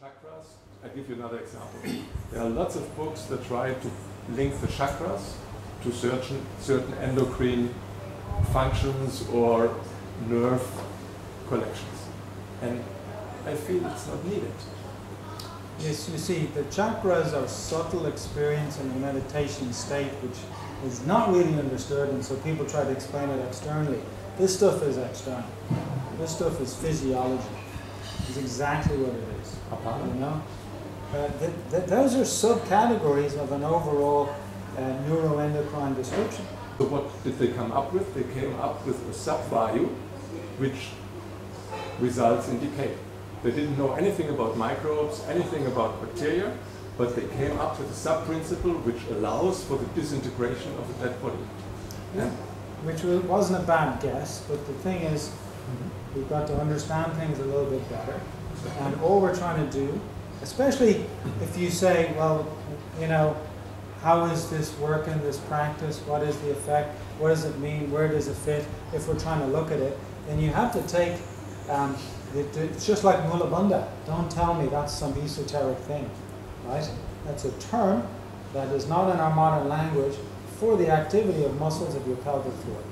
chakras. I'll give you another example. There are lots of books that try to link the chakras to certain endocrine functions or nerve connections. And I feel it's not needed. Yes, you see, the chakras are subtle experience in a meditation state which is not really understood, and so people try to explain it externally. This stuff is external. This stuff is physiology. It's exactly what it is. You know? Those are subcategories of an overall neuroendocrine description. So what did they come up with? They came up with a sub-value which results in decay. They didn't know anything about microbes, anything about bacteria, but they came up with a sub-principle which allows for the disintegration of a dead body. Yeah. Which wasn't a bad guess, but the thing is, we've got to understand things a little bit better. And all we're trying to do, especially if you say, well, you know, how is this working, this practice? What is the effect? What does it mean? Where does it fit? If we're trying to look at it, then you have to take, it's just like Mula Bandha. Don't tell me that's some esoteric thing, right? That's a term that is not in our modern language for the activity of muscles of your pelvic floor.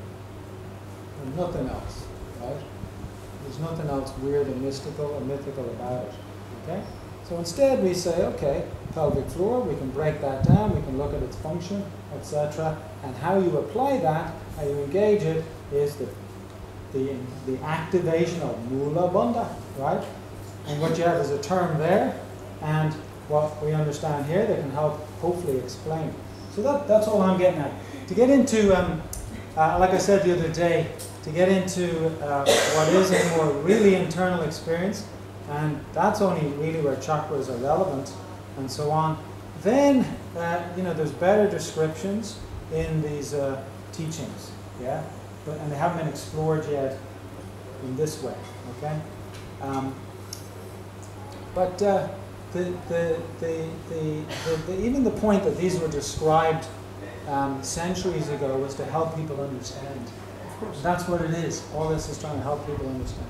And nothing else, right? There's nothing else weird and mystical or mythical about it, okay? So instead we say, okay, pelvic floor, we can break that down, we can look at its function, etc. And how you apply that, how you engage it, is the activation of Mula Bandha, right? And what you have is a term there, and what we understand here that can help hopefully explain. So that's all I'm getting at. To get into, like I said the other day, to get into what is a more really internal experience, and that's only really where chakras are relevant, and so on. Then, you know, there's better descriptions in these teachings, yeah, and they haven't been explored yet in this way, okay. But even the point that these were described centuries ago was to help people understand. That's what it is. All this is trying to help people understand.